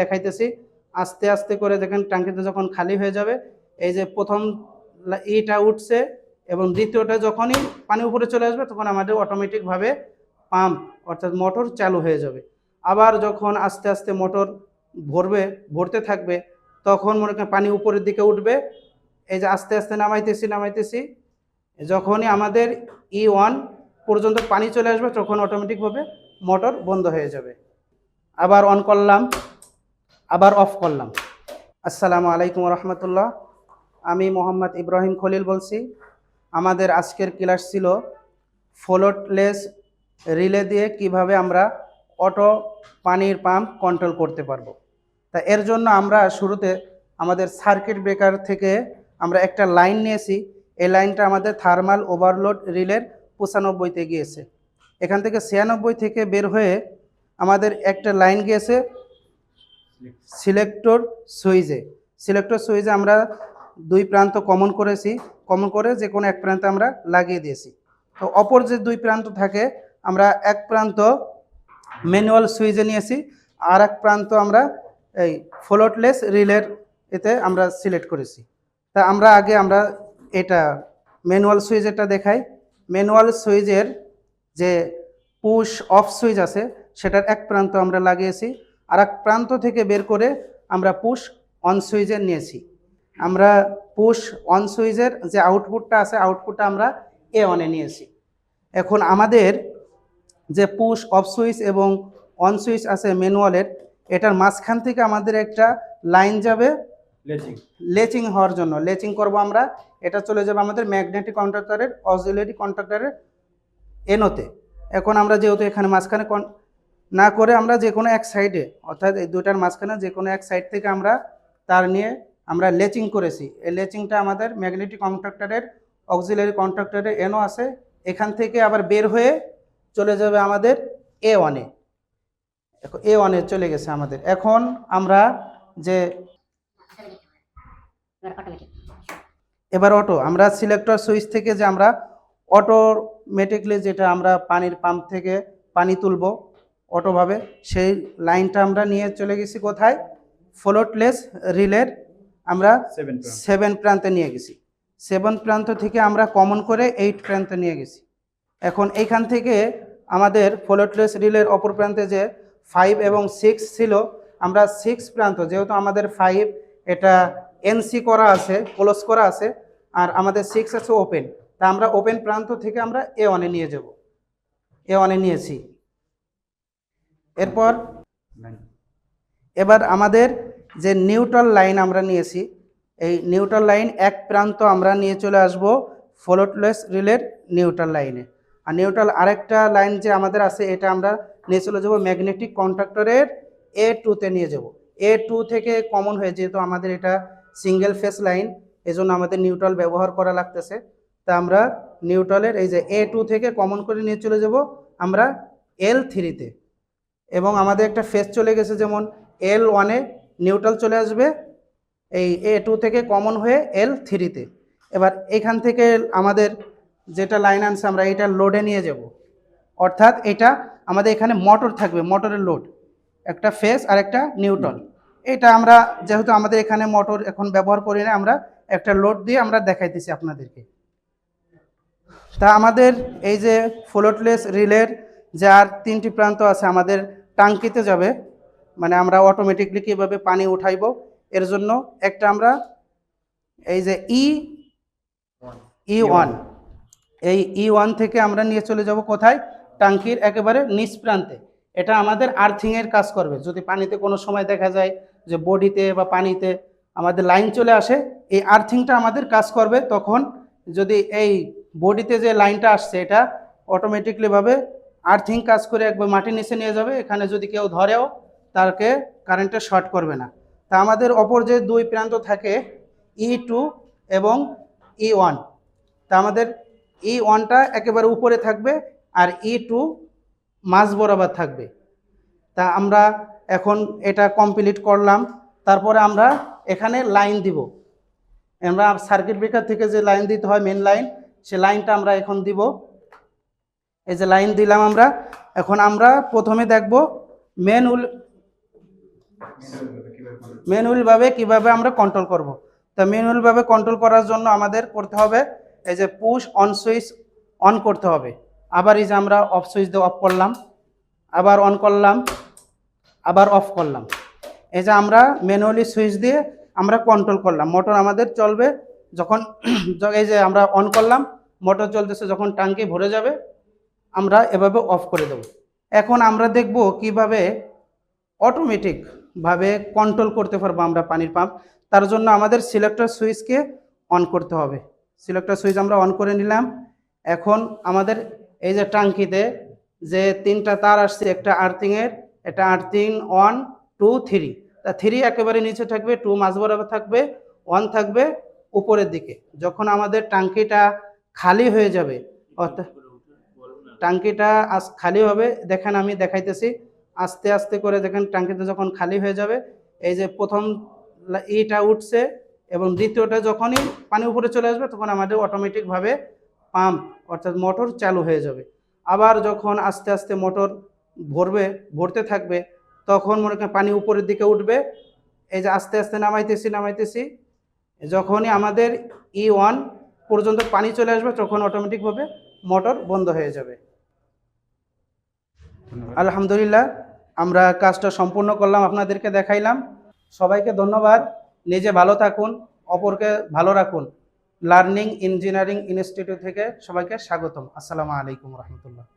দেখাইতেছি। আস্তে আস্তে করে দেখেন ট্যাঙ্কিতে যখন খালি হয়ে যাবে, এই যে প্রথম ইটা উঠছে এবং দ্বিতীয়টা যখনই পানি উপরে চলে আসবে তখন আমাদের অটোমেটিকভাবে পাম্প অর্থাৎ মোটর চালু হয়ে যাবে। আবার যখন আস্তে আস্তে মোটর ভরতে থাকবে তখন মনে করেন পানি উপরের দিকে উঠবে। এই যে আস্তে আস্তে নামাইতেছি, যখনই আমাদের E1 পর্যন্ত পানি চলে আসবে তখন অটোমেটিকভাবে মোটর বন্ধ হয়ে যাবে। আবার অন করলাম, আবার অফ করলাম। আসসালামু আলাইকুম রহমতুল্লাহ। আমি মোহাম্মদ ইব্রাহিম খলিল বলছি। আমাদের আজকের ক্লাস ছিল ফ্লোটলেস রিলে দিয়ে কিভাবে আমরা অটো পানির পাম্প কন্ট্রোল করতে পারবো। তা এর জন্য আমরা শুরুতে আমাদের সার্কিট ব্রেকার থেকে আমরা একটা লাইন নিয়েছি। এই লাইনটা আমাদের থার্মাল ওভারলোড রিলের 95-তে গিয়েছে। এখান থেকে 96 থেকে বের হয়ে আমাদের একটা লাইন গিয়েছে সিলেক্টর সুইচে আমরা দুই প্রান্ত কমন করে যে কোনো এক প্রান্তে আমরা লাগিয়ে দিয়েছি। তো অপর যে দুই প্রান্ত থাকে আমরা এক প্রান্ত ম্যানুয়াল সুইচে নিয়েছি, আর এক প্রান্ত আমরা এই ফ্লোটলেস রিলের এতে আমরা সিলেক্ট করেছি। তা আমরা এটা ম্যানুয়াল সুইচেরটা দেখাই। ম্যানুয়াল সুইচের যে পুশ অফ সুইচ আছে সেটার এক প্রান্ত আমরা লাগিয়েছি, আর এক প্রান্ত থেকে বের করে আমরা পুশ অন সুইচের নিয়েছি। আমরা পুশ অন সুইচের যে আউটপুটটা আছে আউটপুটটা আমরা A1-এ নিয়েছি। এখন আমাদের যে পুশ অফ সুইচ এবং অন সুইচ আছে ম্যানুয়ালের, এটার মাঝখান থেকে আমাদের একটা লাইন যাবে লেচিং হওয়ার জন্য। লেচিং করব আমরা, এটা চলে যাবে আমাদের ম্যাগনেটিক কন্ট্রাক্টরের অক্সিলারি কন্ট্রাক্টরের এনোতে। এখন আমরা যেহেতু এখানে মাঝখানে না করে আমরা যে কোনো এক সাইডে অর্থাৎ এই দুটার মাঝখানে যে কোনো এক সাইড থেকে আমরা তার নিয়ে আমরা লেচিং করেছি। এই লেচিংটা আমাদের ম্যাগনেটিক কন্ট্রাক্টরের অক্সিলারি কন্ট্রাক্টরের এনও আছে, এখান থেকে আবার বের হয়ে চলে যাবে আমাদের A1-এ চলে গেছে আমাদের। এখন আমরা যে এবার আমরা সিলেক্টর সুইচ থেকে যে আমরা অটোমেটিকলি যেটা আমরা পানির পাম্প থেকে পানি তুলব অটোভাবে, সেই লাইনটা আমরা নিয়ে চলে গেছি কোথায়? ফ্লোটলেস রিলের আমরা 7 প্রান্তে নিয়ে গেছি। 7 প্রান্ত থেকে আমরা কমন করে 8 প্রান্তে নিয়ে গেছি। এখন এইখান থেকে আমাদের ফ্লোটলেস রিলের অপর প্রান্তে যে 5 এবং 6 ছিল, আমরা 6 প্রান্ত, যেহেতু আমাদের 5 এটা এনসি করা আছে, ক্লোজ করা আছে, আর আমাদের 6 আছে ওপেন, তা আমরা ওপেন প্রান্ত থেকে আমরা A1-এ নিয়ে যাব। A1-এ নিয়েছি। এবার আমাদের যে নিউট্রাল লাইন আমরা নিয়েছি, এই নিউট্রাল লাইন এক প্রান্ত আমরা নিয়ে চলে আসব ফ্লোটলেস রিলের নিউট্রাল লাইনে। আর নিউট্রাল আরেকটা লাইন যে আমাদের আছে এটা আমরা নিয়ে চলে যাব ম্যাগনেটিক কন্ট্রাক্টরের A2-তে নিয়ে যাব। A2 থেকে কমন হয়ে, যেহেতু আমাদের এটা সিঙ্গেল ফেস লাইন, এজন্য আমাদের নিউট্রাল ব্যবহার করা লাগতেছে। তা আমরা নিউট্রালের এই যে A2 থেকে কমন করে নিয়ে চলে যাব আমরা L3-তে, এবং আমাদের একটা ফেস চলে গেছে, যেমন L1-এ নিউট্রাল চলে আসবে এই A2 থেকে কমন হয়ে L3-তে। এবার এখান থেকে আমাদের যেটা লাইন আনছে আমরা এটা লোডে নিয়ে যাব, অর্থাৎ এটা আমাদের এখানে মোটর থাকবে, মোটরের লোড একটা ফেস আর একটা নিউট্রাল। এটা আমরা যেহেতু আমাদের এখানে মোটর এখন ব্যবহার করি না, আমরা একটা লোড দিয়ে আমরা দেখাইতেছি আপনাদেরকে। তা আমাদের এই যে ফ্লোটলেস রিলের যে আর 3টি প্রান্ত আছে আমাদের টাঙ্কিতে যাবে, মানে আমরা অটোমেটিকলি কীভাবে পানি উঠাইব এর জন্য একটা আমরা এই যে E1 এই E1 থেকে আমরা নিয়ে চলে যাব কোথায়? টাঙ্কির একেবারে নিচ প্রান্তে। এটা আমাদের আর্থিংয়ের কাজ করবে। যদি পানিতে কোনো সময় দেখা যায় যে বডিতে বা পানিতে আমাদের লাইন চলে আসে, এই আর্থিংটা আমাদের কাজ করবে। তখন যদি এই বডিতে যে লাইনটা আসছে এটা অটোমেটিকলিভাবে আর্থিং কাজ করে একবার মাটির নিচে নিয়ে যাবে। এখানে যদি কেউ ধরেও তাকে কারেন্টে শর্ট করবে না। তা আমাদের অপর যে দুই প্রান্ত থাকে E2 এবং E1, তা আমাদের E1টা একেবারে উপরে থাকবে আর E2 মাঝ বরাবর থাকবে। তা আমরা এখন এটা কমপ্লিট করলাম। তারপরে আমরা এখানে লাইন দিব। আমরা সার্কিট ব্রেকার থেকে যে লাইন দিতে হয় মেন লাইন, সে লাইনটা আমরা এখন দিব। এই যে লাইন দিলাম আমরা। এখন আমরা প্রথমে দেখব ম্যানুয়ালভাবে কিভাবে আমরা কন্ট্রোল করব। তা ম্যানুয়ালভাবে কন্ট্রোল করার জন্য আমাদের করতে হবে এই যে পুশ অন সুইচ অন করতে হবে। আবার এই যে আমরা অফ সুইচ দিয়ে অফ করলাম, আবার অন করলাম, আবার অফ করলাম। এই যে আমরা ম্যানুয়ালি সুইচ দিয়ে আমরা কন্ট্রোল করলাম, মোটর আমাদের চলবে যখন এই যে আমরা অন করলাম, মোটর চলতেছে, যখন ট্যাঙ্কি ভরে যাবে আমরা এভাবে অফ করে দেব। এখন আমরা দেখব কিভাবে অটোমেটিকভাবে কন্ট্রোল করতে পারবো আমরা পানির পাম্প। তার জন্য আমাদের সিলেক্টর সুইচকে অন করতে হবে। সিলেক্টর সুইচ আমরা অন করে নিলাম। এখন আমাদের এই যে ট্যাঙ্কিতে যে তিনটা তার আসছে, একটা আর্থিংয়ের, এটা আর্থিং 1 2 3, তা 3 একেবারে নিচে থাকবে, 2 মাঝ বরাবর থাকবে, 1 থাকবে উপরের দিকে। যখন আমাদের ট্যাঙ্কিটা খালি হয়ে যাবে, অর্থাৎ ট্যাঙ্কিটা খালি হবে, দেখেন আমি দেখাইতেছি, আস্তে আস্তে করে দেখেন ট্যাঙ্কিটা যখন খালি হয়ে যাবে, এই যে প্রথম ইটা উঠছে এবং দ্বিতীয়টা যখনই পানি উপরে চলে আসবে তখন আমাদের অটোমেটিকভাবে পাম্প অর্থাৎ মোটর চালু হয়ে যাবে। আবার যখন আস্তে আস্তে মোটর ভরতে থাকবে তখন মনে করেন পানি উপরের দিকে উঠবে। এই যে আস্তে আস্তে নামাইতেছি, যখনই আমাদের E1 পর্যন্ত পানি চলে আসবে তখন অটোমেটিকভাবে মোটর বন্ধ হয়ে যাবে। আলহামদুলিল্লাহ, আমরা কাজটা সম্পূর্ণ করলাম, আপনাদেরকে দেখাইলাম। সবাইকে ধন্যবাদ। নিজে ভালো থাকুন, অপরকে ভালো রাখুন। লার্নিং ইঞ্জিনিয়ারিং ইনস্টিটিউট থেকে সবাইকে স্বাগতম। আসসালামু আলাইকুম রহমতুল্লাহ।